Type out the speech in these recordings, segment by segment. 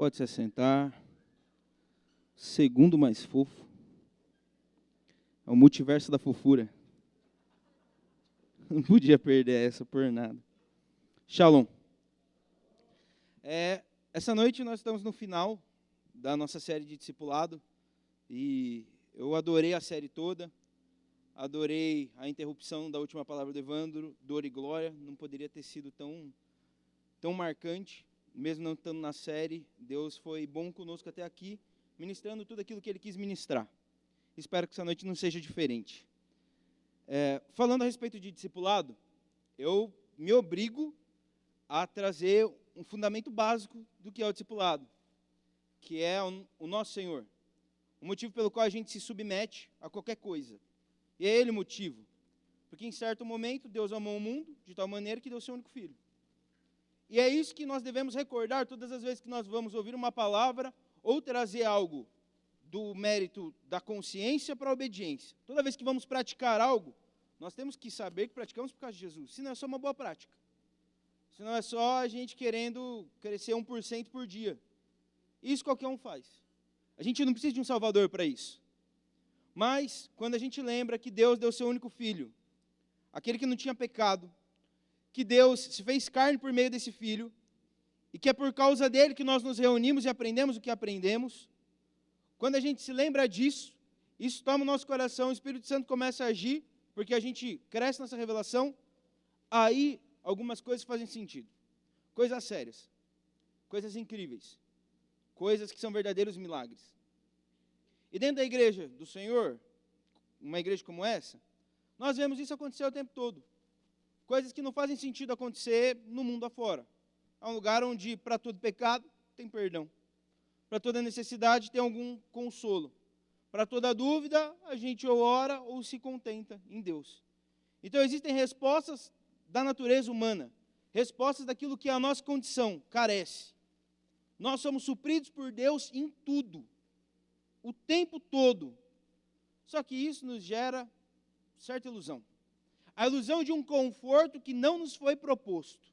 Pode se assentar. Segundo mais fofo. É o multiverso da fofura. Não podia perder essa por nada. Shalom. Essa noite nós estamos no final da nossa série de discipulado. E eu adorei a série toda. Adorei a interrupção da última palavra do Evandro, dor e glória. Não poderia ter sido tão marcante. Mesmo não estando na série, Deus foi bom conosco até aqui, ministrando tudo aquilo que Ele quis ministrar. Espero que essa noite não seja diferente. Falando a respeito de discipulado, eu me obrigo a trazer um fundamento básico do que é o discipulado, que é o nosso Senhor. O motivo pelo qual a gente se submete a qualquer coisa. E é Ele o motivo. Porque em certo momento, Deus amou o mundo de tal maneira que deu seu único filho. E é isso que nós devemos recordar todas as vezes que nós vamos ouvir uma palavra ou trazer algo do mérito da consciência para a obediência. Toda vez que vamos praticar algo, nós temos que saber que praticamos por causa de Jesus. Senão é só uma boa prática. Senão é só a gente querendo crescer 1% por dia. Isso qualquer um faz. A gente não precisa de um salvador para isso. Mas, quando a gente lembra que Deus deu seu único filho, aquele que não tinha pecado, que Deus se fez carne por meio desse filho, e que é por causa dele que nós nos reunimos e aprendemos o que aprendemos, quando a gente se lembra disso, isso toma o nosso coração, o Espírito Santo começa a agir, porque a gente cresce nessa revelação, aí algumas coisas fazem sentido. Coisas sérias, coisas incríveis, coisas que são verdadeiros milagres. E dentro da igreja do Senhor, uma igreja como essa, nós vemos isso acontecer o tempo todo. Coisas que não fazem sentido acontecer no mundo afora. É um lugar onde, para todo pecado, tem perdão. Para toda necessidade, tem algum consolo. Para toda dúvida, a gente ou ora ou se contenta em Deus. Então, existem respostas da natureza humana. Respostas daquilo que a nossa condição carece. Nós somos supridos por Deus em tudo. O tempo todo. Só que isso nos gera certa ilusão. A ilusão de um conforto que não nos foi proposto.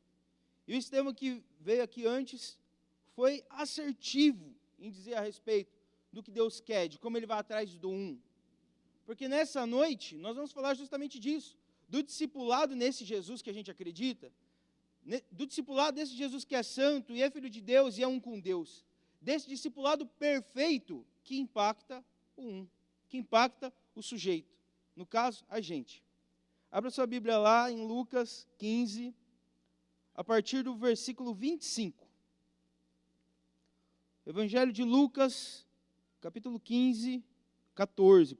E o Estevão que veio aqui antes foi assertivo em dizer a respeito do que Deus quer, de como Ele vai atrás do um. Porque nessa noite nós vamos falar justamente disso, do discipulado nesse Jesus que a gente acredita, do discipulado desse Jesus que é santo e é filho de Deus e é um com Deus. Desse discipulado perfeito que impacta o um, que impacta o sujeito. No caso, a gente. Abra sua Bíblia lá em Lucas 15, a partir do versículo 25. Evangelho de Lucas, capítulo 14,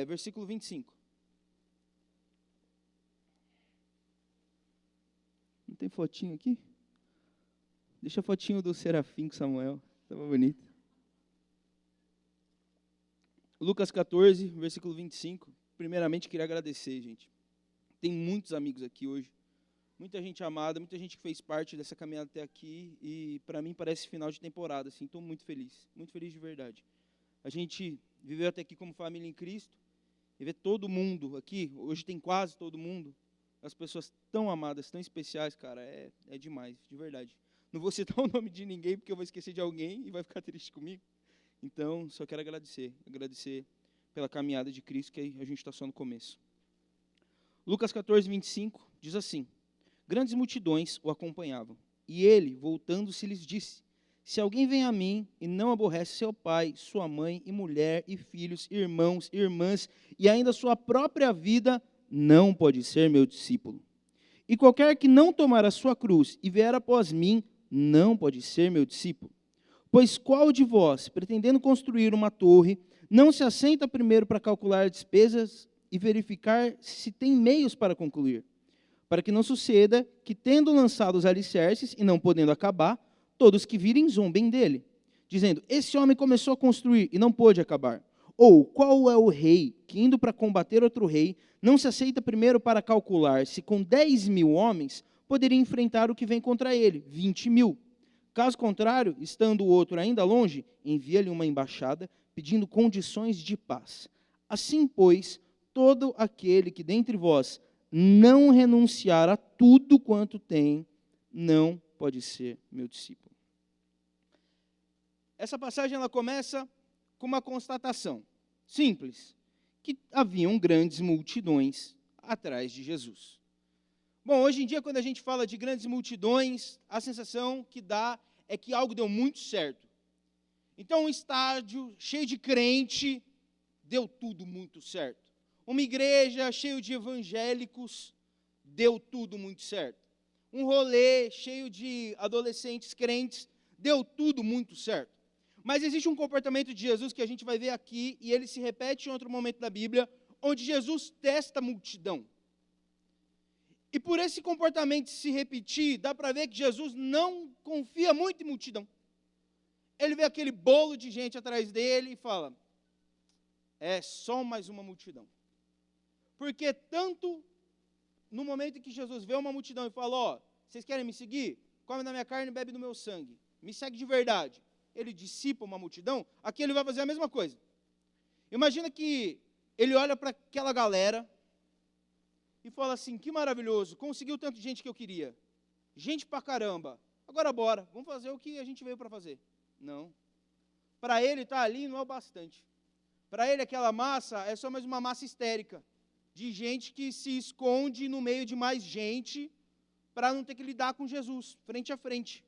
versículo 25. Não tem fotinho aqui? Deixa a fotinho do Serafim com Samuel, estava bonito. Lucas 14, versículo 25. Primeiramente, queria agradecer, gente. Tem muitos amigos aqui hoje, muita gente amada, muita gente que fez parte dessa caminhada até aqui, e para mim parece final de temporada, assim, estou muito feliz de verdade. A gente viveu até aqui como família em Cristo, e ver todo mundo aqui, hoje tem quase todo mundo, as pessoas tão amadas, tão especiais, cara, é demais, de verdade. Não vou citar o nome de ninguém, porque eu vou esquecer de alguém e vai ficar triste comigo. Então, só quero agradecer pela caminhada de Cristo, que a gente está só no começo. Lucas 14, 25, diz assim: grandes multidões o acompanhavam, e ele, voltando-se, lhes disse: se alguém vem a mim e não aborrece seu pai, sua mãe, e mulher, e filhos, irmãos, irmãs, e ainda sua própria vida, não pode ser meu discípulo. E qualquer que não tomar a sua cruz e vier após mim, não pode ser meu discípulo. Pois qual de vós, pretendendo construir uma torre, não se assenta primeiro para calcular despesas e verificar se tem meios para concluir? Para que não suceda que, tendo lançado os alicerces e não podendo acabar, todos que virem zombem dele, dizendo: esse homem começou a construir e não pôde acabar. Ou qual é o rei que, indo para combater outro rei, não se aceita primeiro para calcular se com 10.000 homens poderia enfrentar o que vem contra ele, 20.000? Caso contrário, estando o outro ainda longe, envia-lhe uma embaixada, pedindo condições de paz. Assim, pois, todo aquele que dentre vós não renunciar a tudo quanto tem, não pode ser meu discípulo. essa passagem ela começa com uma constatação simples, que haviam grandes multidões atrás de Jesus. Bom, hoje em dia, quando a gente fala de grandes multidões, a sensação que dá é que algo deu muito certo. Então, um estádio cheio de crente, deu tudo muito certo. Uma igreja cheia de evangélicos, deu tudo muito certo. Um rolê cheio de adolescentes crentes, deu tudo muito certo. Mas existe um comportamento de Jesus que a gente vai ver aqui, e ele se repete em outro momento da Bíblia, onde Jesus testa a multidão. E por esse comportamento se repetir, dá para ver que Jesus não confia muito em multidão. Ele vê aquele bolo de gente atrás dele e fala, é só mais uma multidão. Porque tanto no momento em que Jesus vê uma multidão e fala, ó, vocês querem me seguir? Come da minha carne e bebe do meu sangue. Me segue de verdade. Ele dissipa uma multidão, aqui ele vai fazer a mesma coisa. Imagina que ele olha para aquela galera e fala assim, que maravilhoso, conseguiu tanto de gente que eu queria. Gente pra caramba. Agora bora, vamos fazer o que a gente veio para fazer. Não. Para ele estar ali não é o bastante. Para ele aquela massa é só mais uma massa histérica. De gente que se esconde no meio de mais gente para não ter que lidar com Jesus, frente a frente.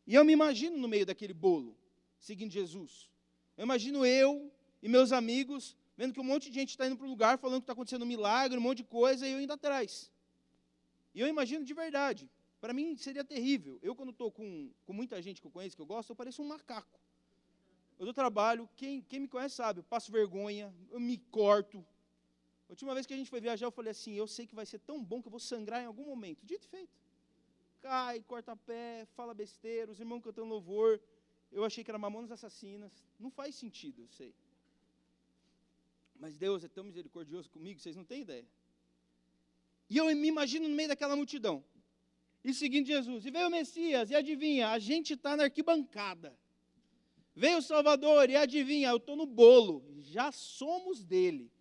E eu me imagino no meio daquele bolo, seguindo Jesus. Eu imagino eu e meus amigos vendo que um monte de gente está indo para o lugar, falando que está acontecendo um milagre, um monte de coisa, e eu indo atrás. E eu imagino de verdade. Para mim seria terrível. Eu, quando estou com muita gente que eu conheço, que eu gosto, eu pareço um macaco. Eu dou trabalho, quem me conhece sabe, eu passo vergonha, eu me corto. A última vez que a gente foi viajar, eu falei assim, eu sei que vai ser tão bom que eu vou sangrar em algum momento. Dito e feito. Cai, corta pé, fala besteira, os irmãos cantando louvor. Eu achei que era Mamonas Assassinas. Não faz sentido, eu sei. Mas Deus é tão misericordioso comigo, vocês não têm ideia. E eu me imagino no meio daquela multidão, e seguindo Jesus. E veio o Messias, e adivinha, a gente está na arquibancada. Veio o Salvador, e adivinha, eu estou no bolo. Já somos dele.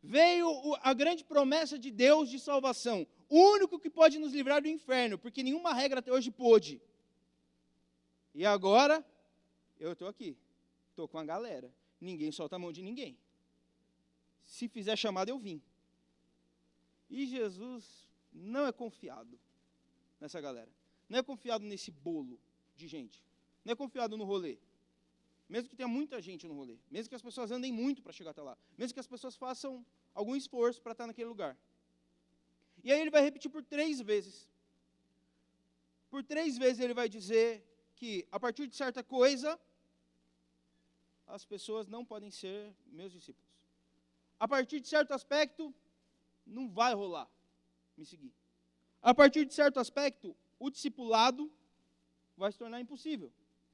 Veio a grande promessa de Deus de salvação. O único que pode nos livrar do inferno, porque nenhuma regra até hoje pôde. E agora, eu estou aqui. Estou com a galera. Ninguém solta a mão de ninguém. Se fizer chamada, eu vim. E Jesus não é confiado nessa galera. Não é confiado nesse bolo de gente. Não é confiado no rolê. Mesmo que tenha muita gente no rolê. Mesmo que as pessoas andem muito para chegar até lá. Mesmo que as pessoas façam algum esforço para estar naquele lugar. E aí ele vai repetir por 3 vezes. Por 3 vezes ele vai dizer que a partir de certa coisa, as pessoas não podem ser meus discípulos. A partir de certo aspecto, não vai rolar me seguir. A partir de certo aspecto, o discipulado vai se tornar impossível.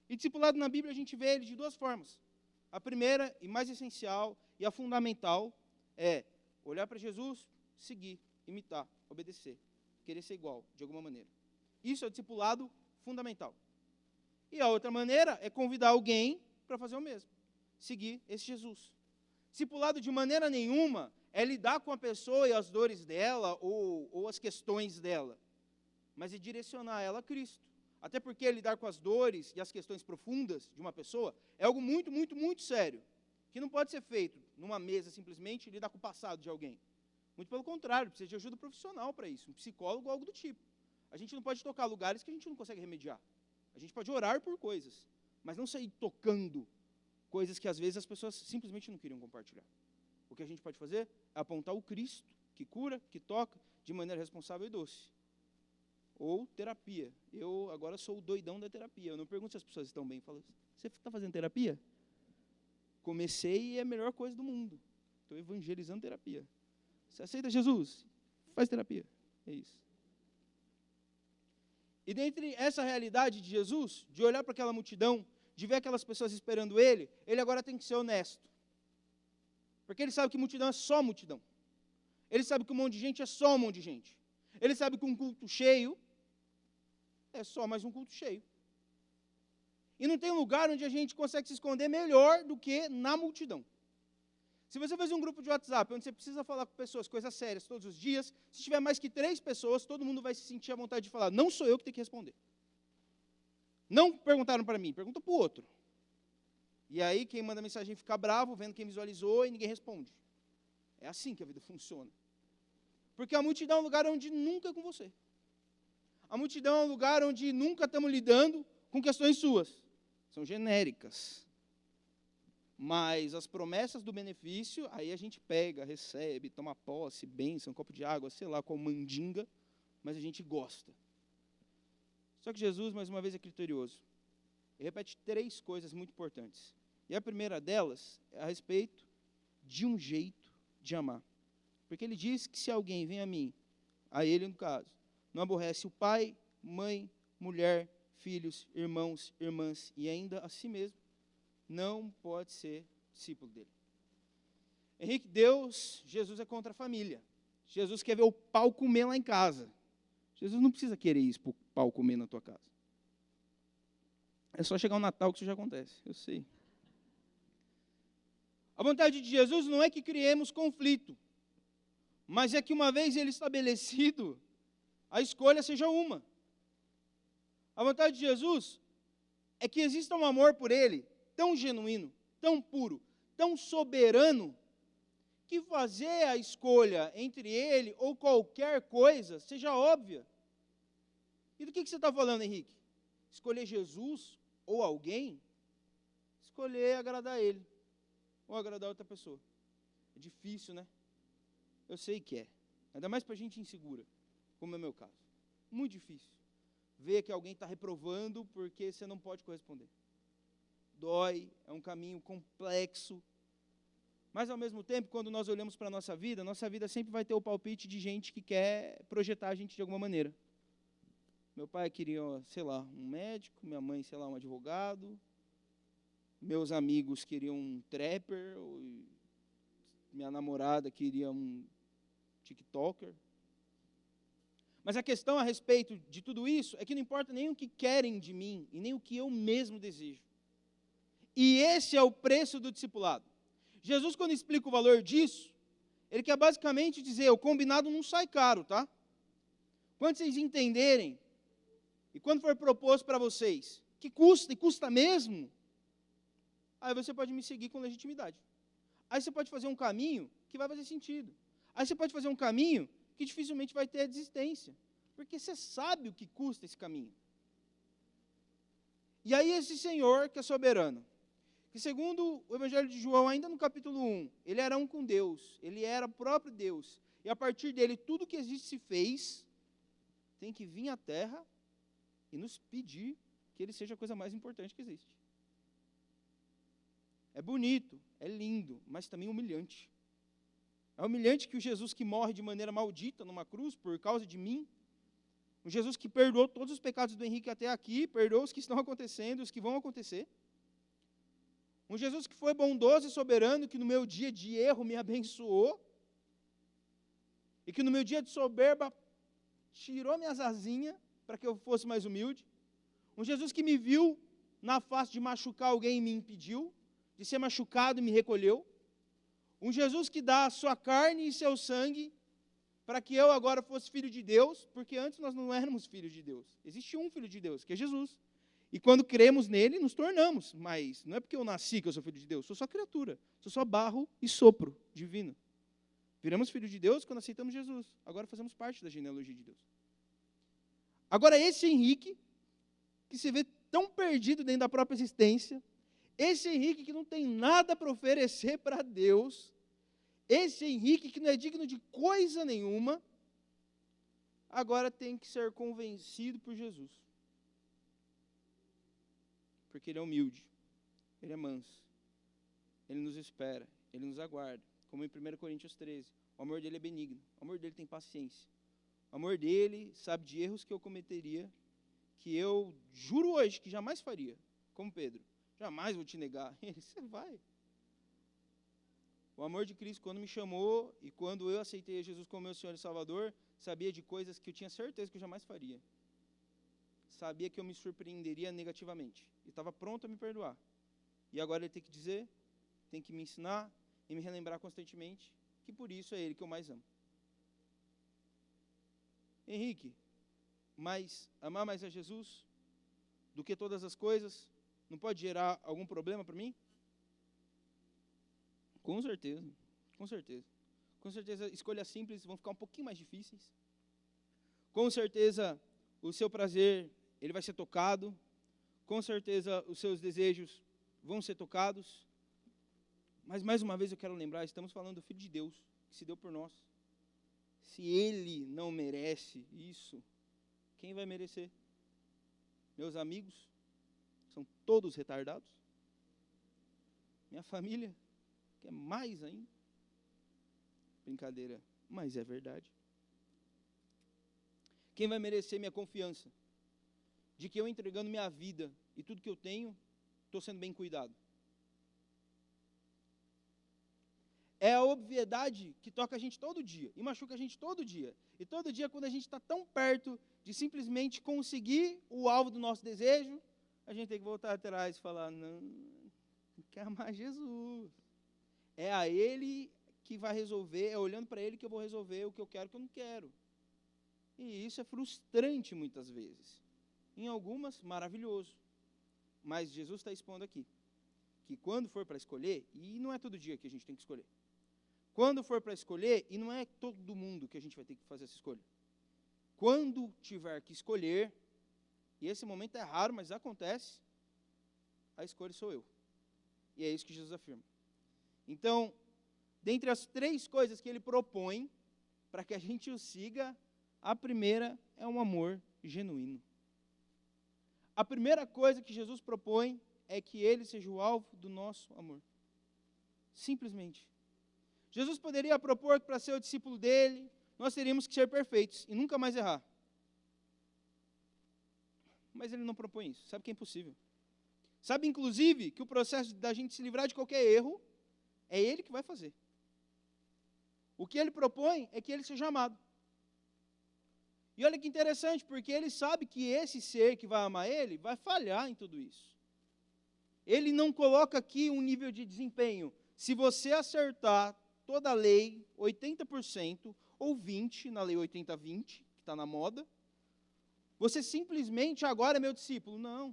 E discipulado na Bíblia a gente vê ele de 2 formas. A primeira e mais essencial e a fundamental é olhar para Jesus, seguir, imitar, obedecer, querer ser igual de alguma maneira. Isso é o discipulado fundamental. E a outra maneira é convidar alguém para fazer o mesmo. Seguir esse Jesus. Discipulado de maneira nenhuma é lidar com a pessoa e as dores dela ou as questões dela, mas é direcionar ela a Cristo. Até porque lidar com as dores e as questões profundas de uma pessoa é algo muito, muito, muito sério, que não pode ser feito numa mesa simplesmente lidar com o passado de alguém. Muito pelo contrário, precisa de ajuda profissional para isso, um psicólogo ou algo do tipo. A gente não pode tocar lugares que a gente não consegue remediar. A gente pode orar por coisas, mas não sair tocando coisas que às vezes as pessoas simplesmente não queriam compartilhar. O que a gente pode fazer é apontar o Cristo, que cura, que toca, de maneira responsável e doce. Ou terapia. Eu agora sou o doidão da terapia. Eu não pergunto se as pessoas estão bem. Eu falo, você está fazendo terapia? Comecei e é a melhor coisa do mundo. Estou evangelizando terapia. Você aceita Jesus? Faz terapia. É isso. E dentre essa realidade de Jesus, de olhar para aquela multidão, de ver aquelas pessoas esperando ele agora tem que ser honesto. Porque ele sabe que multidão é só multidão. Ele sabe que um monte de gente é só um monte de gente. Ele sabe que um culto cheio é só mais um culto cheio. E não tem um lugar onde a gente consegue se esconder melhor do que na multidão. Se você faz um grupo de WhatsApp, onde você precisa falar com pessoas, coisas sérias, todos os dias, se tiver mais que 3 pessoas, todo mundo vai se sentir à vontade de falar, não sou eu que tenho que responder. Não perguntaram para mim, pergunta para o outro. E aí quem manda mensagem fica bravo, vendo quem visualizou e ninguém responde. É assim que a vida funciona. Porque a multidão é um lugar onde nunca é com você. A multidão é um lugar onde nunca estamos lidando com questões suas. São genéricas. Mas as promessas do benefício, aí a gente pega, recebe, toma posse, bênção, um copo de água, sei lá, qual mandinga, mas a gente gosta. Só que Jesus, mais uma vez, é criterioso. Ele repete 3 coisas muito importantes. E a primeira delas é a respeito de um jeito de amar. Porque ele diz que se alguém vem a mim, a ele no caso, não aborrece o pai, mãe, mulher, filhos, irmãos, irmãs e ainda a si mesmo, não pode ser discípulo dele. Henrique, Jesus é contra a família. Jesus quer ver o pau comer lá em casa. Jesus não precisa querer isso para o pau comer na tua casa. É só chegar o Natal que isso já acontece, eu sei. A vontade de Jesus não é que criemos conflito, mas é que uma vez ele estabelecido, a escolha seja uma. A vontade de Jesus é que exista um amor por ele, tão genuíno, tão puro, tão soberano, que fazer a escolha entre ele ou qualquer coisa seja óbvia. E do que você está falando, Henrique? Escolher Jesus ou alguém? Escolher agradar ele ou agradar outra pessoa. É difícil, né? Eu sei que é. Ainda mais para gente insegura, como é o meu caso. Muito difícil. Ver que alguém está reprovando porque você não pode corresponder. Dói, é um caminho complexo. Mas, ao mesmo tempo, quando nós olhamos para a nossa vida sempre vai ter o palpite de gente que quer projetar a gente de alguma maneira. Meu pai queria, sei lá, um médico, minha mãe, sei lá, um advogado. Meus amigos queriam um trapper, minha namorada queria um TikToker. Mas a questão a respeito de tudo isso é que não importa nem o que querem de mim e nem o que eu mesmo desejo. E esse é o preço do discipulado. Jesus, quando explica o valor disso, ele quer basicamente dizer, o combinado não sai caro, tá? Quando vocês entenderem, e quando for proposto para vocês, que custa, e custa mesmo, aí você pode me seguir com legitimidade. Aí você pode fazer um caminho que vai fazer sentido. Aí você pode fazer um caminho que dificilmente vai ter desistência. Porque você sabe o que custa esse caminho. E aí esse Senhor, que é soberano, que segundo o Evangelho de João, ainda no capítulo 1, ele era um com Deus, ele era o próprio Deus. E a partir dele, tudo que existe se fez, tem que vir à terra e nos pedir que ele seja a coisa mais importante que existe. É bonito, é lindo, mas também humilhante. É humilhante que o Jesus que morre de maneira maldita numa cruz por causa de mim, um Jesus que perdoou todos os pecados do Henrique até aqui, perdoou os que estão acontecendo e os que vão acontecer. Um Jesus que foi bondoso e soberano, que no meu dia de erro me abençoou, e que no meu dia de soberba tirou minhas asinhas para que eu fosse mais humilde. Um Jesus que me viu na face de machucar alguém e me impediu, de ser machucado e me recolheu. Um Jesus que dá a sua carne e seu sangue para que eu agora fosse filho de Deus, porque antes nós não éramos filhos de Deus. Existe um filho de Deus, que é Jesus. E quando cremos nele, nos tornamos. Mas não é porque eu nasci que eu sou filho de Deus, sou só criatura, sou só barro e sopro divino. Viramos filho de Deus quando aceitamos Jesus. Agora fazemos parte da genealogia de Deus. Agora esse Henrique, que se vê tão perdido dentro da própria existência, esse Henrique que não tem nada para oferecer para Deus, esse Henrique que não é digno de coisa nenhuma, agora tem que ser convencido por Jesus. Porque ele é humilde, ele é manso, ele nos espera, ele nos aguarda. Como em 1 Coríntios 13, o amor dele é benigno, o amor dele tem paciência. O amor dele sabe de erros que eu cometeria, que eu juro hoje que jamais faria, como Pedro. Jamais vou te negar. Ele, você vai. O amor de Cristo, quando me chamou e quando eu aceitei Jesus como meu Senhor e Salvador, sabia de coisas que eu tinha certeza que eu jamais faria. Sabia que eu me surpreenderia negativamente. E estava pronto a me perdoar. E agora ele tem que dizer, tem que me ensinar e me relembrar constantemente que por isso é ele que eu mais amo. Henrique, mas amar mais a Jesus do que todas as coisas não pode gerar algum problema para mim? Com certeza, com certeza. Com certeza, escolhas simples vão ficar um pouquinho mais difíceis. Com certeza, o seu prazer, ele vai ser tocado. Com certeza, os seus desejos vão ser tocados. Mas, mais uma vez, eu quero lembrar, estamos falando do Filho de Deus, que se deu por nós. Se Ele não merece isso, quem vai merecer? Meus amigos são todos retardados. Minha família, que é mais ainda. Brincadeira, mas é verdade. Quem vai merecer minha confiança? De que eu entregando minha vida e tudo que eu tenho, estou sendo bem cuidado. É a obviedade que toca a gente todo dia e machuca a gente todo dia. E todo dia, quando a gente está tão perto de simplesmente conseguir o alvo do nosso desejo, a gente tem que voltar atrás e falar, não, quer amar Jesus. É a Ele que vai resolver, é olhando para Ele que eu vou resolver o que eu quero e o que eu não quero. E isso é frustrante muitas vezes. Em algumas, maravilhoso. Mas Jesus está expondo aqui, que quando for para escolher, e não é todo dia que a gente tem que escolher, quando for para escolher, e não é todo mundo que a gente vai ter que fazer essa escolha, quando tiver que escolher, e esse momento é raro, mas acontece, a escolha sou eu. E é isso que Jesus afirma. Então, dentre as 3 coisas que ele propõe para que a gente o siga, a primeira é um amor genuíno. A primeira coisa que Jesus propõe é que ele seja o alvo do nosso amor. Simplesmente. Jesus poderia propor que para ser o discípulo dele, nós teríamos que ser perfeitos e nunca mais errar. Mas ele não propõe isso. Sabe que é impossível. Sabe, inclusive, que o processo da gente se livrar de qualquer erro, é ele que vai fazer. O que ele propõe é que ele seja amado. E olha que interessante, porque ele sabe que esse ser que vai amar ele, vai falhar em tudo isso. Ele não coloca aqui um nível de desempenho. Se você acertar toda a lei, 80%, ou 20%, na lei 80-20, que está na moda, você simplesmente agora é meu discípulo. Não.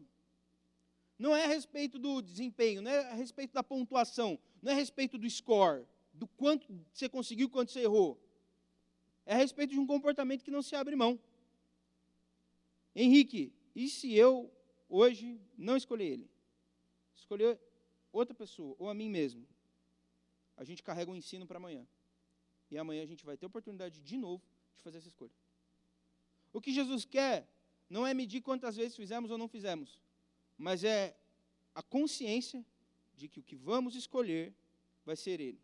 Não é a respeito do desempenho, não é a respeito da pontuação, não é a respeito do score, do quanto você conseguiu, quanto você errou. É a respeito de um comportamento que não se abre mão. Henrique, e se eu hoje não escolher ele? Escolher outra pessoa, ou a mim mesmo? A gente carrega um ensino para amanhã. E amanhã a gente vai ter oportunidade de novo de fazer essa escolha. O que Jesus quer não é medir quantas vezes fizemos ou não fizemos, mas é a consciência de que o que vamos escolher vai ser Ele.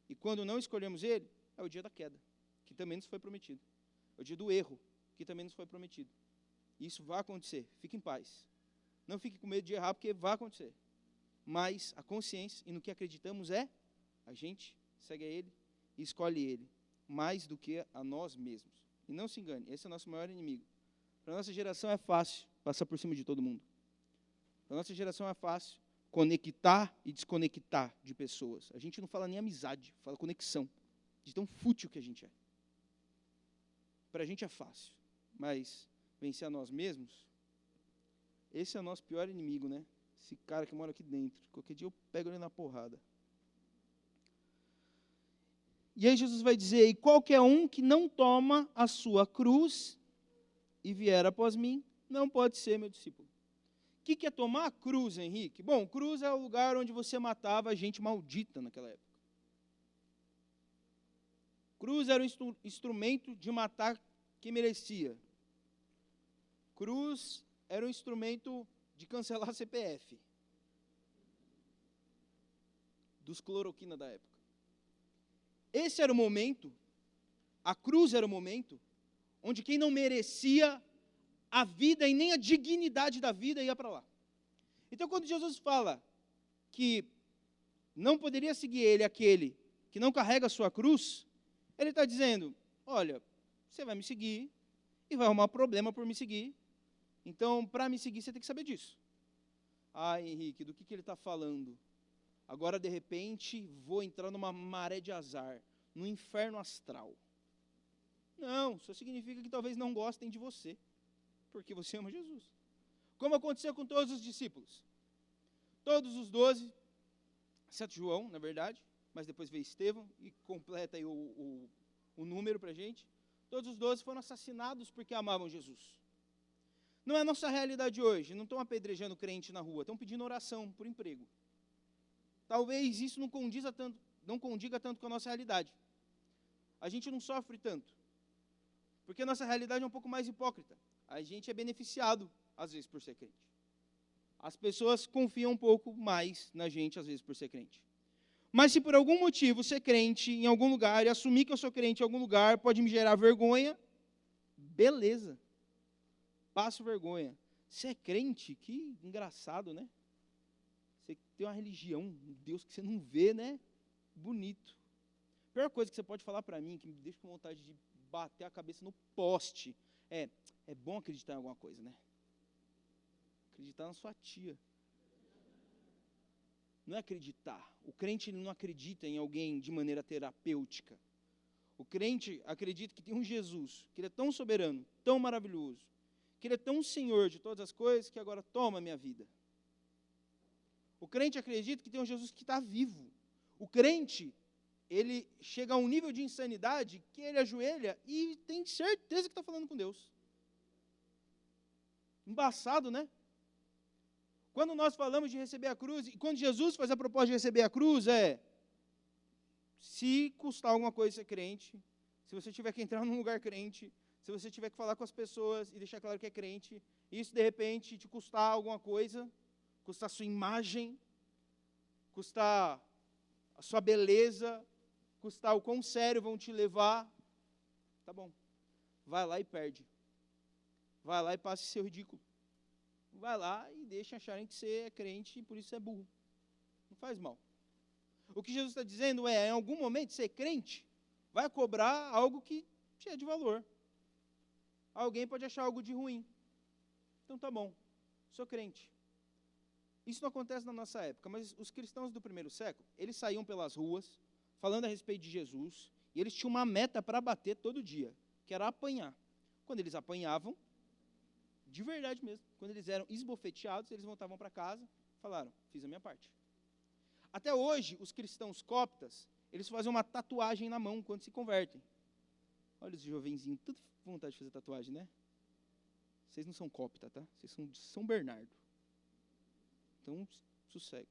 E quando não escolhemos Ele, é o dia da queda, que também nos foi prometido. É o dia do erro, que também nos foi prometido. E isso vai acontecer, fique em paz. Não fique com medo de errar, porque vai acontecer. Mas a consciência e no que acreditamos é, a gente segue a Ele e escolhe Ele, mais do que a nós mesmos. E não se engane, esse é o nosso maior inimigo. Para a nossa geração é fácil passar por cima de todo mundo. Para a nossa geração é fácil conectar e desconectar de pessoas. A gente não fala nem amizade, fala conexão, de tão fútil que a gente é. Para a gente é fácil, mas vencer a nós mesmos, esse é o nosso pior inimigo, né? Esse cara que mora aqui dentro. Qualquer dia eu pego ele na porrada. E aí Jesus vai dizer, e qualquer um que não toma a sua cruz e vier após mim, não pode ser meu discípulo. O que é tomar a cruz, Henrique? Bom, cruz é o lugar onde você matava gente maldita naquela época. Cruz era um instrumento de matar quem merecia. Cruz era um instrumento de cancelar CPF. Dos cloroquina da época. Esse era o momento, a cruz era o momento, onde quem não merecia a vida e nem a dignidade da vida ia para lá. Então, quando Jesus fala que não poderia seguir ele aquele que não carrega a sua cruz, ele está dizendo, olha, você vai me seguir e vai arrumar problema por me seguir, então, para me seguir, você tem que saber disso. Ah, Henrique, do que ele está falando? Agora, de repente, vou entrar numa maré de azar, no inferno astral. Não, isso significa que talvez não gostem de você, porque você ama Jesus. Como aconteceu com todos os discípulos. Todos os 12, exceto João, na verdade, mas depois veio Estevão e completa aí o número para a gente. Todos os 12 foram assassinados porque amavam Jesus. Não é a nossa realidade hoje, não estão apedrejando crente na rua, estão pedindo oração por emprego. Talvez isso não condiga tanto com a nossa realidade. A gente não sofre tanto, porque a nossa realidade é um pouco mais hipócrita. A gente é beneficiado, às vezes, por ser crente. As pessoas confiam um pouco mais na gente, às vezes, por ser crente. Mas se por algum motivo ser crente em algum lugar e assumir que eu sou crente em algum lugar pode me gerar vergonha, beleza. Passo vergonha. Você é crente? Que engraçado, né? Você tem uma religião, um Deus que você não vê, né? Bonito. A pior coisa que você pode falar para mim, que me deixa com vontade de bater a cabeça no poste, é bom acreditar em alguma coisa, né? Acreditar na sua tia. Não é acreditar. O crente ele não acredita em alguém de maneira terapêutica. O crente acredita que tem um Jesus, que ele é tão soberano, tão maravilhoso, que ele é tão senhor de todas as coisas, que agora toma a minha vida. O crente acredita que tem um Jesus que está vivo. O crente, ele chega a um nível de insanidade que ele ajoelha e tem certeza que está falando com Deus. Embaçado, né? Quando nós falamos de receber a cruz, e quando Jesus faz a proposta de receber a cruz, se custar alguma coisa ser crente, se você tiver que entrar num lugar crente, se você tiver que falar com as pessoas e deixar claro que é crente, isso de repente te custar alguma coisa, custar a sua imagem, custar a sua beleza, custar o quão sério vão te levar, tá bom. Vai lá e perde. Vai lá e passe seu ridículo. Vai lá e deixa acharem que você é crente e por isso é burro. Não faz mal. O que Jesus está dizendo em algum momento, ser crente vai cobrar algo que te é de valor. Alguém pode achar algo de ruim. Então tá bom, sou crente. Isso não acontece na nossa época, mas os cristãos do primeiro século, eles saíam pelas ruas, falando a respeito de Jesus, e eles tinham uma meta para bater todo dia, que era apanhar. Quando eles apanhavam, de verdade mesmo, quando eles eram esbofeteados, eles voltavam para casa, falaram, fiz a minha parte. Até hoje, os cristãos coptas, eles fazem uma tatuagem na mão quando se convertem. Olha os jovenzinhos, tudo com vontade de fazer tatuagem, né? Vocês não são copta, tá? Vocês são de São Bernardo. Então, sossego.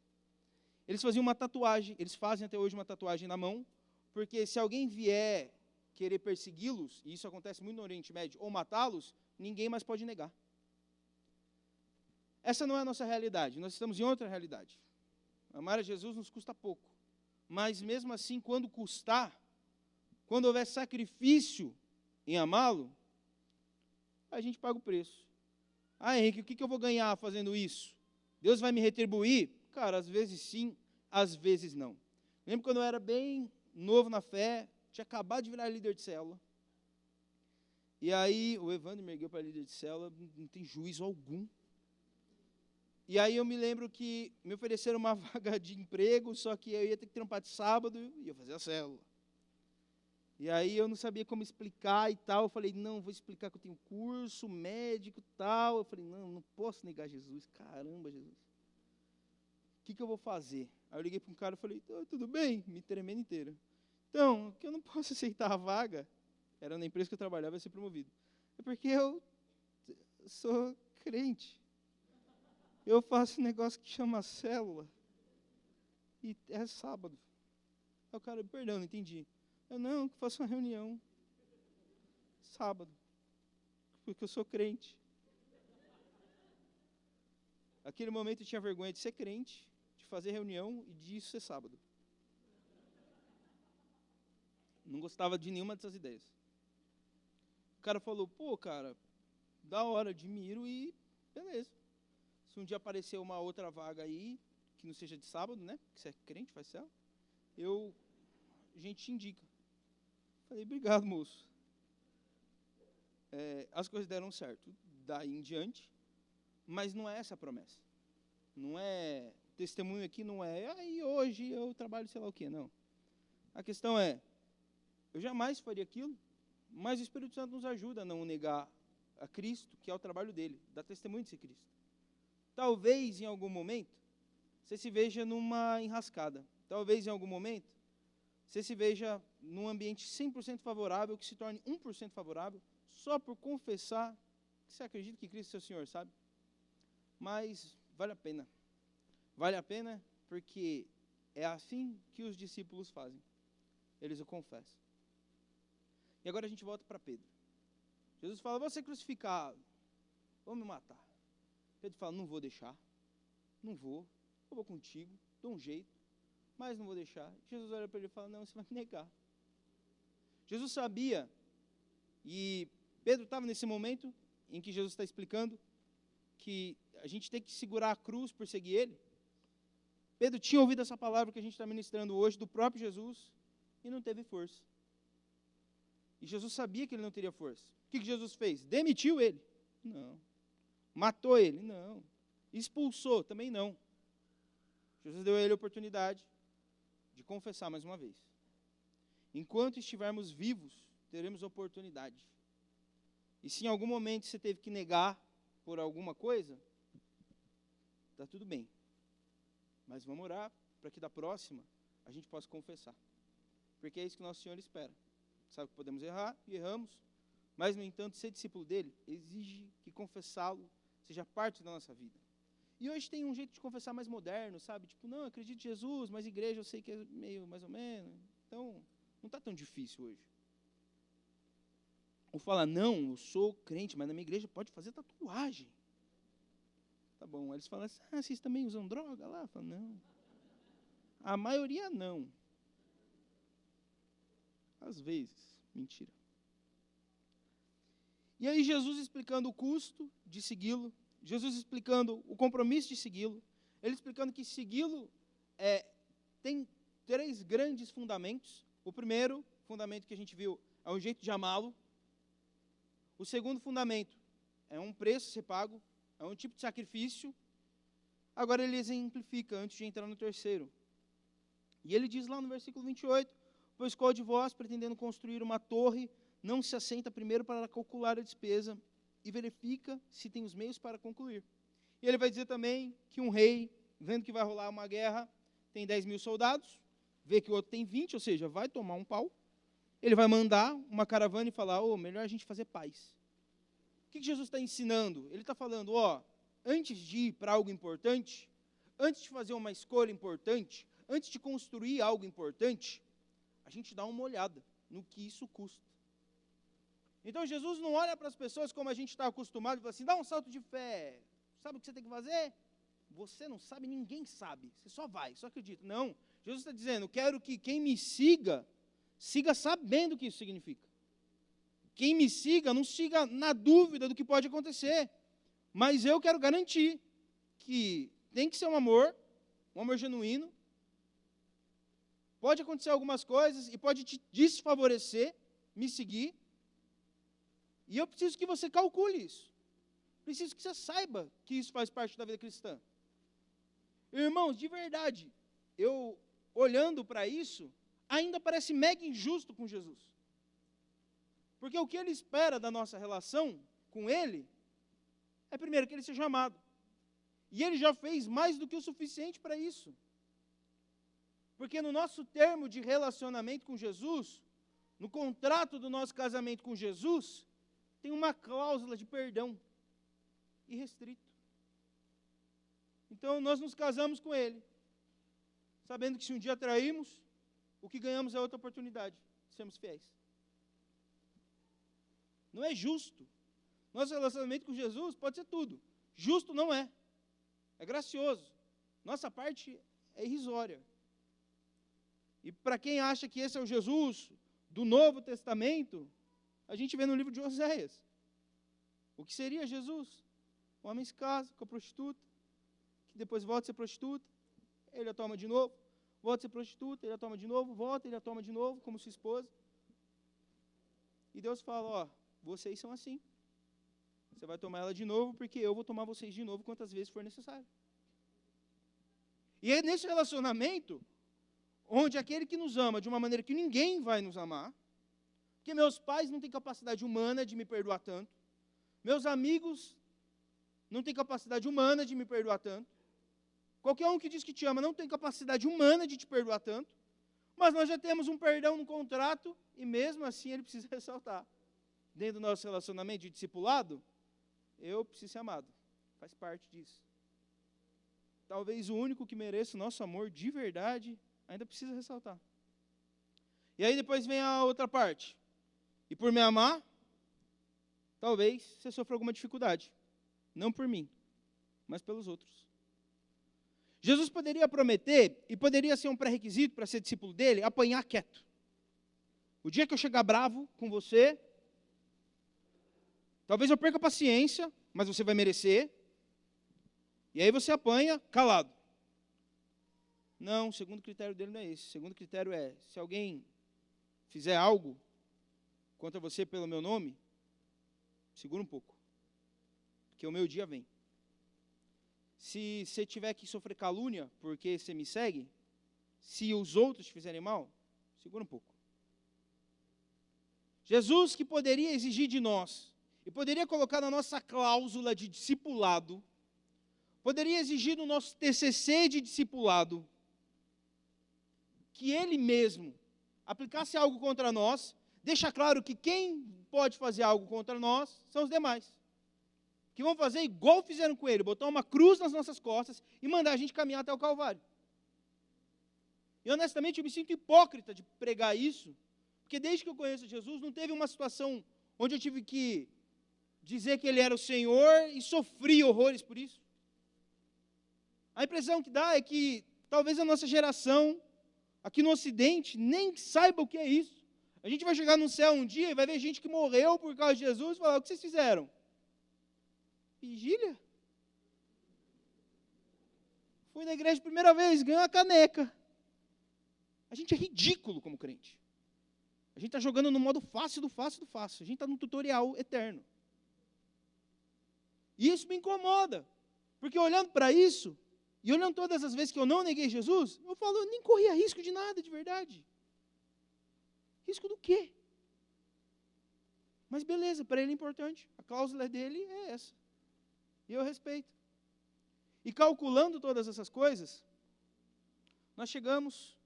Eles faziam uma tatuagem, eles fazem até hoje uma tatuagem na mão, porque se alguém vier querer persegui-los, e isso acontece muito no Oriente Médio, ou matá-los, ninguém mais pode negar. Essa não é a nossa realidade, nós estamos em outra realidade. Amar a Jesus nos custa pouco, mas mesmo assim, quando custar, quando houver sacrifício em amá-lo, a gente paga o preço. Ah, Henrique, o que eu vou ganhar fazendo isso? Deus vai me retribuir? Cara, às vezes sim, às vezes não. Lembro quando eu era bem novo na fé, tinha acabado de virar líder de célula. E aí, o Evandro me ergueu para líder de célula, não tem juízo algum. E aí eu me lembro que me ofereceram uma vaga de emprego, só que eu ia ter que trampar de sábado e ia fazer a célula. E aí eu não sabia como explicar e tal. Eu falei, não, vou explicar que eu tenho curso médico e tal. Eu falei, não posso negar Jesus. Caramba, Jesus. O que eu vou fazer? Aí eu liguei para um cara e falei, tudo bem, me tremendo inteira. Então, que eu não posso aceitar a vaga, era na empresa que eu trabalhava, ia ser promovido. É porque eu sou crente. Eu faço um negócio que chama célula. E é sábado. Aí o cara, perdão, não entendi. Eu não, que faço uma reunião sábado, porque eu sou crente. Naquele momento eu tinha vergonha de ser crente, de fazer reunião e de isso ser sábado. Não gostava de nenhuma dessas ideias. O cara falou, pô, cara, da hora, admiro e beleza. Se um dia aparecer uma outra vaga aí, que não seja de sábado, né, que você é crente, faz céu, a gente te indica. Falei, obrigado, moço. As coisas deram certo daí em diante, mas não é essa a promessa. Não é, testemunho aqui não é, aí hoje eu trabalho sei lá o quê, não. A questão é, eu jamais faria aquilo, mas o Espírito Santo nos ajuda a não negar a Cristo, que é o trabalho dele, dar testemunho de ser Cristo. Talvez em algum momento, você se veja numa enrascada. Talvez em algum momento, você se veja num ambiente 100% favorável, que se torne 1% favorável, só por confessar que você acredita que Cristo é o Senhor, sabe? Mas vale a pena. Vale a pena porque é assim que os discípulos fazem. Eles o confessam. E agora a gente volta para Pedro. Jesus fala, vou ser crucificado, vou me matar. Pedro fala, não vou deixar, não vou, eu vou contigo, dou um jeito, mas não vou deixar. Jesus olha para ele e fala, não, você vai me negar. Jesus sabia, e Pedro estava nesse momento em que Jesus está explicando que a gente tem que segurar a cruz por seguir ele. Pedro tinha ouvido essa palavra que a gente está ministrando hoje do próprio Jesus e não teve força. E Jesus sabia que ele não teria força. O que Jesus fez? Demitiu ele? Não. Matou ele? Não. Expulsou? Também não. Jesus deu a ele a oportunidade de confessar mais uma vez. Enquanto estivermos vivos, teremos oportunidade. E se em algum momento você teve que negar por alguma coisa, está tudo bem. Mas vamos orar para que da próxima a gente possa confessar. Porque é isso que nosso Senhor espera. Sabe que podemos errar e erramos, mas, no entanto, ser discípulo dele exige que confessá-lo seja parte da nossa vida. E hoje tem um jeito de confessar mais moderno, sabe? Tipo, não, eu acredito em Jesus, mas igreja eu sei que é meio mais ou menos. Então, não está tão difícil hoje. Ou fala, não, eu sou crente, mas na minha igreja pode fazer tatuagem. Tá bom, aí eles falam assim, vocês também usam droga lá? Eu falo, não. A maioria não. Às vezes, mentira. E aí Jesus explicando o custo de segui-lo, Jesus explicando o compromisso de segui-lo, ele explicando que segui-lo tem 3 grandes fundamentos. O primeiro fundamento que a gente viu é o jeito de amá-lo. O segundo fundamento é um preço a ser pago, é um tipo de sacrifício. Agora ele exemplifica antes de entrar no terceiro. E ele diz lá no versículo 28, pois qual de vós, pretendendo construir uma torre, não se assenta primeiro para calcular a despesa e verifica se tem os meios para concluir. E ele vai dizer também que um rei, vendo que vai rolar uma guerra, tem 10.000 soldados, vê que o outro tem 20, ou seja, vai tomar um pau. Ele vai mandar uma caravana e falar, melhor a gente fazer paz. O que Jesus está ensinando? Ele está falando, antes de ir para algo importante, antes de fazer uma escolha importante, antes de construir algo importante, a gente dá uma olhada no que isso custa. Então Jesus não olha para as pessoas como a gente está acostumado e fala assim, dá um salto de fé, sabe o que você tem que fazer? Você não sabe, ninguém sabe, você só vai, só acredita. Não, Jesus está dizendo, quero que quem me siga, siga sabendo o que isso significa. Quem me siga, não siga na dúvida do que pode acontecer, mas eu quero garantir que tem que ser um amor genuíno. Pode acontecer algumas coisas e pode te desfavorecer, me seguir. E eu preciso que você calcule isso. Preciso que você saiba que isso faz parte da vida cristã. Irmãos, de verdade, eu olhando para isso, ainda parece mega injusto com Jesus. Porque o que ele espera da nossa relação com ele é, primeiro, que ele seja amado. E ele já fez mais do que o suficiente para isso. Porque no nosso termo de relacionamento com Jesus, no contrato do nosso casamento com Jesus, tem uma cláusula de perdão irrestrito. Então, nós nos casamos com ele, sabendo que se um dia trairmos, o que ganhamos é outra oportunidade de sermos fiéis. Não é justo. Nosso relacionamento com Jesus pode ser tudo. Justo não é. É gracioso. Nossa parte é irrisória. E para quem acha que esse é o Jesus do Novo Testamento, a gente vê no livro de Oséias. O que seria Jesus? Um homem se casa com a prostituta, que depois volta a ser prostituta, ele a toma de novo, volta a ser prostituta, ele a toma de novo, volta, ele a toma de novo, como sua esposa. E Deus fala, vocês são assim. Você vai tomar ela de novo, porque eu vou tomar vocês de novo quantas vezes for necessário. E é nesse relacionamento, onde aquele que nos ama de uma maneira que ninguém vai nos amar, porque meus pais não têm capacidade humana de me perdoar tanto, meus amigos não têm capacidade humana de me perdoar tanto, qualquer um que diz que te ama não tem capacidade humana de te perdoar tanto, Mas nós já temos um perdão no contrato e mesmo assim ele precisa ressaltar. Dentro do nosso relacionamento de discipulado, eu preciso ser amado. Faz parte disso. Talvez o único que mereça o nosso amor de verdade ainda precisa ressaltar. E aí depois vem a outra parte. E por me amar, talvez você sofra alguma dificuldade. Não por mim, mas pelos outros. Jesus poderia prometer, e poderia ser um pré-requisito para ser discípulo dele, apanhar quieto. O dia que eu chegar bravo com você, talvez eu perca a paciência, mas você vai merecer. E aí você apanha calado. Não, o segundo critério dele não é esse. O segundo critério é, se alguém fizer algo contra você pelo meu nome, segura um pouco, porque o meu dia vem. Se você tiver que sofrer calúnia porque você me segue, se os outros te fizerem mal, segura um pouco. Jesus, que poderia exigir de nós, e poderia colocar na nossa cláusula de discipulado, poderia exigir no nosso TCC de discipulado, que ele mesmo aplicasse algo contra nós, deixa claro que quem pode fazer algo contra nós são os demais. Que vão fazer igual fizeram com ele, botar uma cruz nas nossas costas e mandar a gente caminhar até o Calvário. E honestamente eu me sinto hipócrita de pregar isso, porque desde que eu conheço Jesus, não teve uma situação onde eu tive que dizer que ele era o Senhor e sofri horrores por isso. A impressão que dá é que talvez a nossa geração, aqui no Ocidente, nem saiba o que é isso. A gente vai chegar no céu um dia e vai ver gente que morreu por causa de Jesus e falar, o que vocês fizeram? Vigília? Fui na igreja a primeira vez, ganhei uma caneca. A gente é ridículo como crente. A gente está jogando no modo fácil do fácil do fácil. A gente está no tutorial eterno. E isso me incomoda. Porque olhando para isso, e olhando todas as vezes que eu não neguei Jesus, eu falo, eu nem corria risco de nada, de verdade. Risco do quê? Mas beleza, para ele é importante. A cláusula dele é essa. E eu respeito. E calculando todas essas coisas, nós chegamos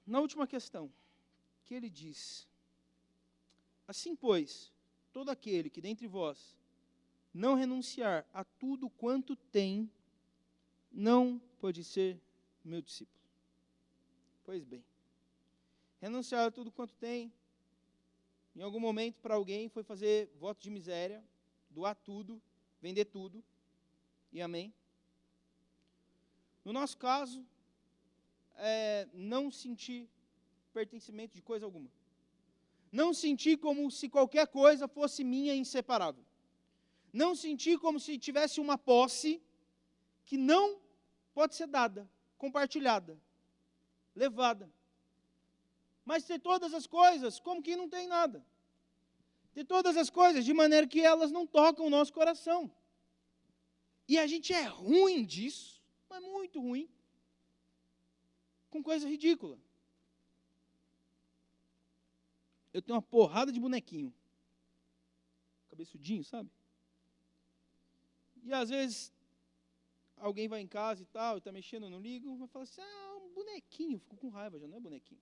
na última questão, que ele diz, assim, pois, todo aquele que dentre vós não renunciar a tudo quanto tem, não pode ser meu discípulo. Pois bem, renunciar a tudo quanto tem, em algum momento para alguém foi fazer voto de miséria, doar tudo, vender tudo, e amém. No nosso caso, não sentir pertencimento de coisa alguma. Não sentir como se qualquer coisa fosse minha e inseparável. Não sentir como se tivesse uma posse que não pode ser dada, compartilhada, levada. Mas ter todas as coisas como que não tem nada. Ter todas as coisas de maneira que elas não tocam o nosso coração. E a gente é ruim disso, mas muito ruim, com coisa ridícula. Eu tenho uma porrada de bonequinho, cabeçudinho, sabe? E às vezes, alguém vai em casa e tal, está mexendo, não ligo, vai falar assim, um bonequinho, fico com raiva, já não é bonequinho.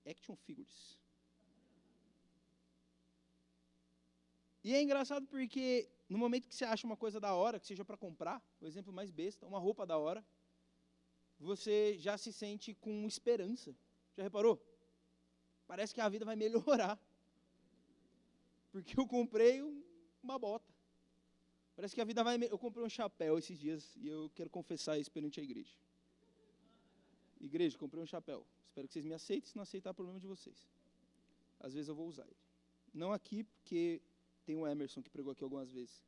Action figures. E é engraçado porque no momento que você acha uma coisa da hora, que seja para comprar, o exemplo mais besta, uma roupa da hora, você já se sente com esperança. Já reparou? Parece que a vida vai melhorar. Porque eu comprei uma bota. Parece que a vida vai... Eu comprei um chapéu esses dias e eu quero confessar isso perante a igreja. Igreja, comprei um chapéu. Espero que vocês me aceitem, se não aceitar, é problema de vocês. Às vezes eu vou usar ele. Não aqui, porque tem o Emerson que pregou aqui algumas vezes.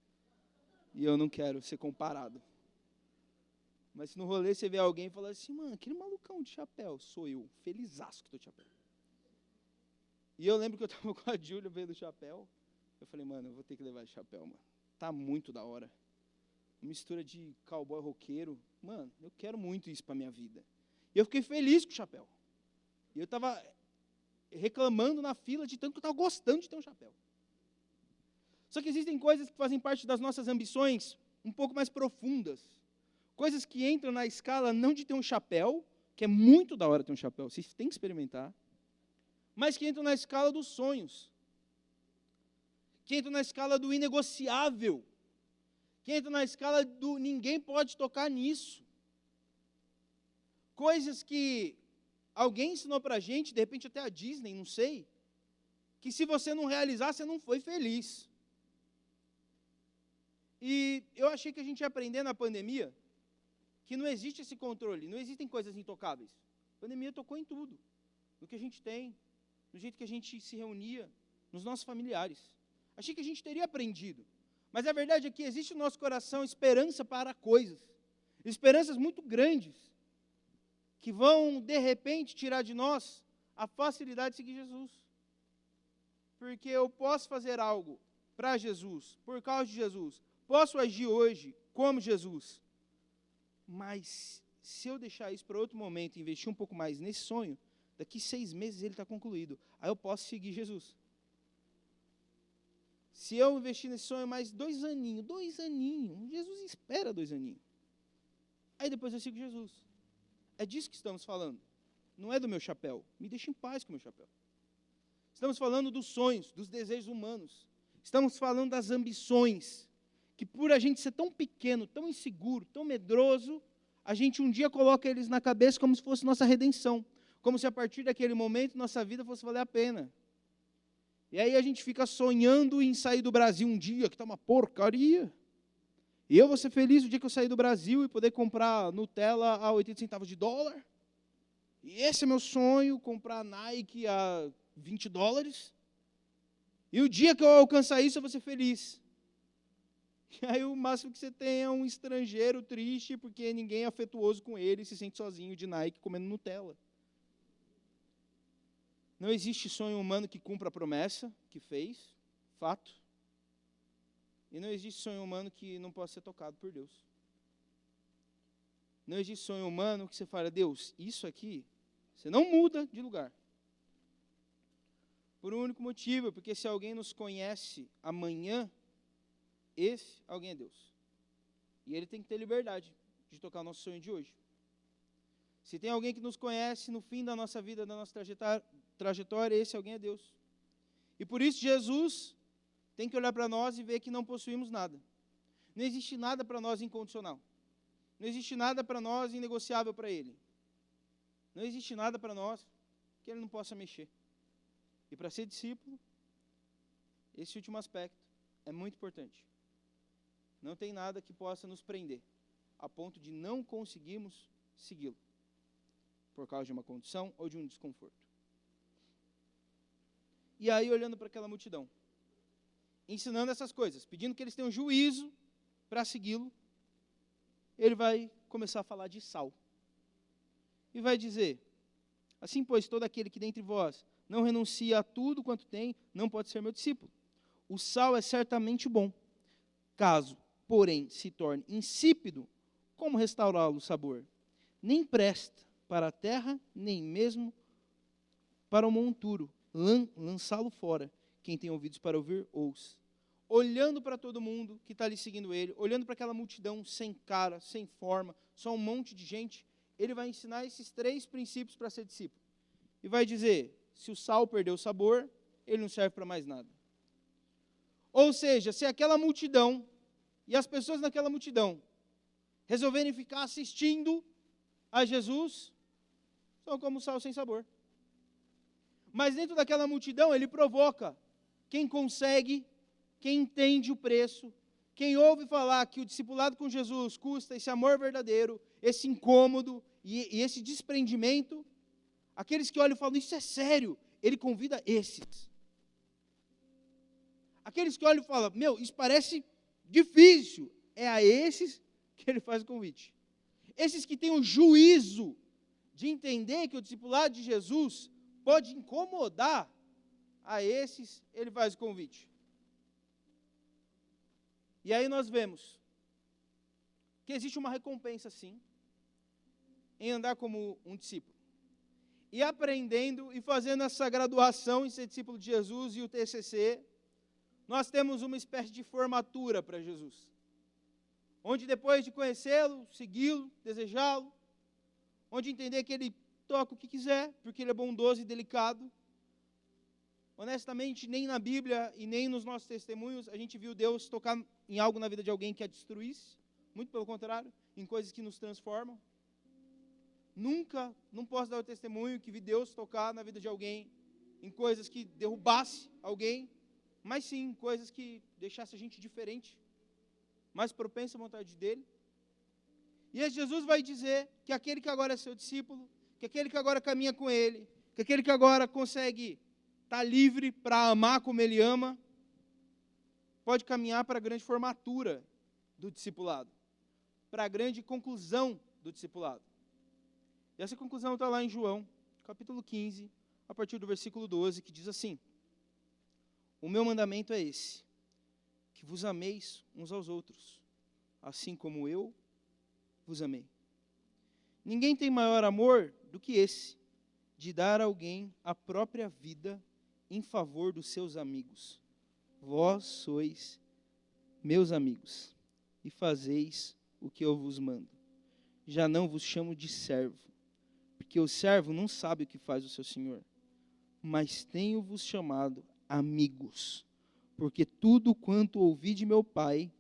E eu não quero ser comparado. Mas se no rolê você vê alguém e fala assim, mano, aquele malucão de chapéu, sou eu, felizaço que estou de chapéu. E eu lembro que eu estava com a Júlia vendo o chapéu. Eu falei, mano, eu vou ter que levar esse chapéu, mano. Tá muito da hora. Mistura de cowboy roqueiro. Mano, eu quero muito isso para minha vida. E eu fiquei feliz com o chapéu. E eu estava reclamando na fila de tanto que eu estava gostando de ter um chapéu. Só que existem coisas que fazem parte das nossas ambições um pouco mais profundas. Coisas que entram na escala não de ter um chapéu, que é muito da hora ter um chapéu, vocês têm que experimentar, mas que entram na escala dos sonhos, que entram na escala do inegociável, que entram na escala do ninguém pode tocar nisso. Coisas que alguém ensinou para a gente, de repente até a Disney, não sei, que se você não realizar, você não foi feliz. E eu achei que a gente ia aprender na pandemia que não existe esse controle, não existem coisas intocáveis. A pandemia tocou em tudo, no que a gente tem, no jeito que a gente se reunia, nos nossos familiares. Achei que a gente teria aprendido. Mas a verdade é que existe no nosso coração esperança para coisas, esperanças muito grandes, que vão, de repente, tirar de nós a facilidade de seguir Jesus. Porque eu posso fazer algo para Jesus, por causa de Jesus, posso agir hoje como Jesus, mas se eu deixar isso para outro momento e investir um pouco mais nesse sonho, daqui 6 meses ele está concluído, aí eu posso seguir Jesus. Se eu investir nesse sonho mais 2 aninhos, Jesus espera 2 aninhos, aí depois eu sigo Jesus. É disso que estamos falando, não é do meu chapéu, me deixa em paz com o meu chapéu. Estamos falando dos sonhos, dos desejos humanos, estamos falando das ambições, que por a gente ser tão pequeno, tão inseguro, tão medroso, a gente um dia coloca eles na cabeça como se fosse nossa redenção, como se a partir daquele momento nossa vida fosse valer a pena. E aí a gente fica sonhando em sair do Brasil um dia, que está uma porcaria. E eu vou ser feliz no dia que eu sair do Brasil e poder comprar Nutella a 80 centavos de dólar. E esse é meu sonho, comprar Nike a $20. E o dia que eu alcançar isso, eu vou ser feliz. E aí o máximo que você tem é um estrangeiro triste, porque ninguém é afetuoso com ele e se sente sozinho de Nike comendo Nutella. Não existe sonho humano que cumpra a promessa que fez, fato. E não existe sonho humano que não possa ser tocado por Deus. Não existe sonho humano que você fala, Deus, isso aqui, você não muda de lugar. Por um único motivo, porque se alguém nos conhece amanhã, esse alguém é Deus. E ele tem que ter liberdade de tocar o nosso sonho de hoje. Se tem alguém que nos conhece no fim da nossa vida, da nossa trajetória, esse alguém é Deus. E por isso Jesus tem que olhar para nós e ver que não possuímos nada. Não existe nada para nós incondicional. Não existe nada para nós inegociável para Ele. Não existe nada para nós que Ele não possa mexer. E para ser discípulo, esse último aspecto é muito importante. Não tem nada que possa nos prender, a ponto de não conseguirmos segui-lo, por causa de uma condição ou de um desconforto. E aí, olhando para aquela multidão, ensinando essas coisas, pedindo que eles tenham juízo para segui-lo, ele vai começar a falar de sal. E vai dizer, assim, pois, todo aquele que dentre vós não renuncia a tudo quanto tem, não pode ser meu discípulo. O sal é certamente bom. Caso, porém, se torne insípido, como restaurá-lo o sabor? Nem presta para a terra, nem mesmo para o monturo. Lançá-lo fora. Quem tem ouvidos para ouvir, ouça. Olhando para todo mundo que está ali seguindo ele, olhando para aquela multidão sem cara, sem forma, só um monte de gente, ele vai ensinar esses 3 princípios para ser discípulo. E vai dizer, se o sal perdeu o sabor, ele não serve para mais nada. Ou seja, se aquela multidão, e as pessoas naquela multidão, resolverem ficar assistindo a Jesus, são como sal sem sabor. Mas dentro daquela multidão, ele provoca quem consegue, quem entende o preço, quem ouve falar que o discipulado com Jesus custa esse amor verdadeiro, esse incômodo e esse desprendimento, aqueles que olham e falam, isso é sério, ele convida esses. Aqueles que olham e falam, meu, isso parece difícil, é a esses que ele faz o convite. Esses que têm o juízo de entender que o discipulado de Jesus pode incomodar, a esses ele faz o convite. E aí nós vemos que existe uma recompensa, sim, em andar como um discípulo. E aprendendo e fazendo essa graduação em ser discípulo de Jesus e o TCC, nós temos uma espécie de formatura para Jesus. onde depois de conhecê-lo, segui-lo, desejá-lo, onde entender que ele toca o que quiser, porque ele é bondoso e delicado. Honestamente, nem na Bíblia e nem nos nossos testemunhos a gente viu Deus tocar em algo na vida de alguém que a destruísse. Muito pelo contrário, em coisas que nos transformam. Nunca, não posso dar o testemunho que vi Deus tocar na vida de alguém em coisas que derrubasse alguém, mas sim em coisas que deixasse a gente diferente, mais propenso à vontade dele. E aí Jesus vai dizer que aquele que agora é seu discípulo, que aquele que agora caminha com ele, que aquele que agora consegue estar livre para amar como ele ama, pode caminhar para a grande formatura do discipulado, para a grande conclusão do discipulado. E essa conclusão está lá em João, capítulo 15, a partir do versículo 12, que diz assim: o meu mandamento é esse, que vos ameis uns aos outros, assim como eu vos amei. Ninguém tem maior amor do que esse, de dar a alguém a própria vida em favor dos seus amigos. Vós sois meus amigos, e fazeis o que eu vos mando. Já não vos chamo de servo, porque o servo não sabe o que faz o seu senhor, mas tenho-vos chamado amigos, porque tudo quanto ouvi de meu Pai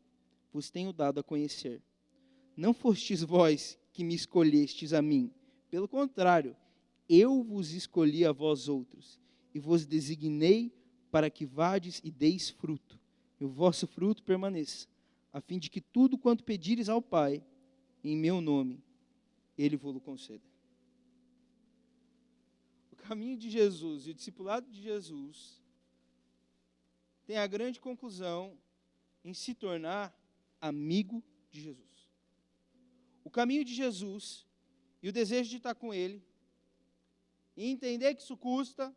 vos tenho dado a conhecer. Não fostes vós que me escolhestes a mim, pelo contrário, eu vos escolhi a vós outros, e vos designei para que vades e deis fruto, e o vosso fruto permaneça, a fim de que tudo quanto pedires ao Pai, em meu nome, Ele vos conceda. O caminho de Jesus e o discipulado de Jesus tem a grande conclusão em se tornar amigo de Jesus. O caminho de Jesus e o desejo de estar com Ele, e entender que isso custa,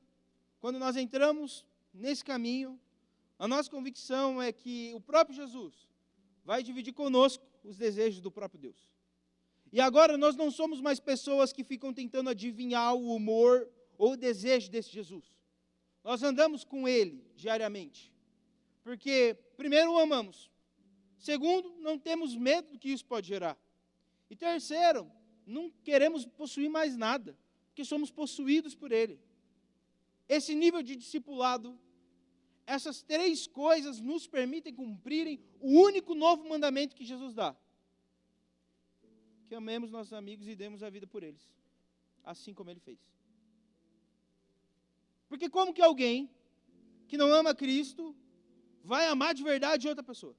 quando nós entramos nesse caminho, a nossa convicção é que o próprio Jesus vai dividir conosco os desejos do próprio Deus. E agora nós não somos mais pessoas que ficam tentando adivinhar o humor ou o desejo desse Jesus. Nós andamos com Ele diariamente. Porque, primeiro, o amamos. Segundo, não temos medo do que isso pode gerar. E terceiro, não queremos possuir mais nada, porque somos possuídos por Ele. Esse nível de discipulado, essas três coisas nos permitem cumprirem o único novo mandamento que Jesus dá: que amemos nossos amigos e demos a vida por eles, assim como Ele fez. Porque como que alguém que não ama Cristo vai amar de verdade outra pessoa?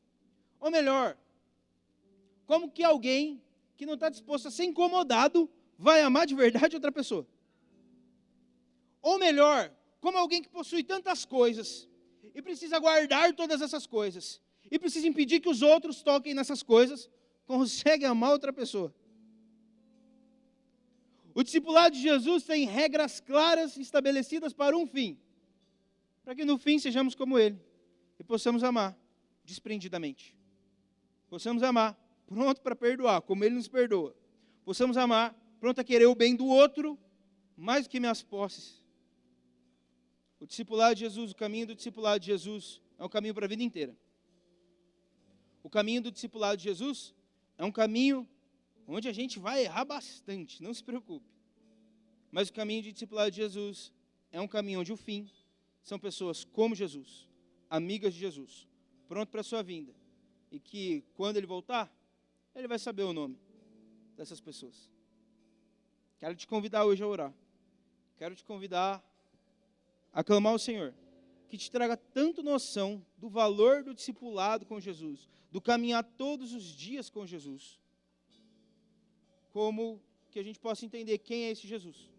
Ou melhor, como que alguém que não está disposto a ser incomodado vai amar de verdade outra pessoa? Ou melhor, como alguém que possui tantas coisas e precisa guardar todas essas coisas e precisa impedir que os outros toquem nessas coisas, consegue amar outra pessoa? O discipulado de Jesus tem regras claras estabelecidas para um fim, para que no fim sejamos como Ele e possamos amar desprendidamente. Possamos amar pronto para perdoar, como Ele nos perdoa. Possamos amar pronto a querer o bem do outro mais do que minhas posses. O discipulado de Jesus, o caminho do discipulado de Jesus é um caminho para a vida inteira. O caminho do discipulado de Jesus é um caminho onde a gente vai errar bastante, não se preocupe. Mas o caminho de discipulado de Jesus é um caminho onde o fim são pessoas como Jesus, amigas de Jesus, pronto para a sua vinda. E que quando Ele voltar, Ele vai saber o nome dessas pessoas. Quero te convidar hoje a orar. Quero te convidar a clamar ao Senhor, que te traga tanto noção do valor do discipulado com Jesus, do caminhar todos os dias com Jesus, como que a gente possa entender quem é esse Jesus,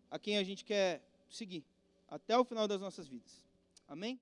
a quem a gente quer seguir, até o final das nossas vidas. Amém?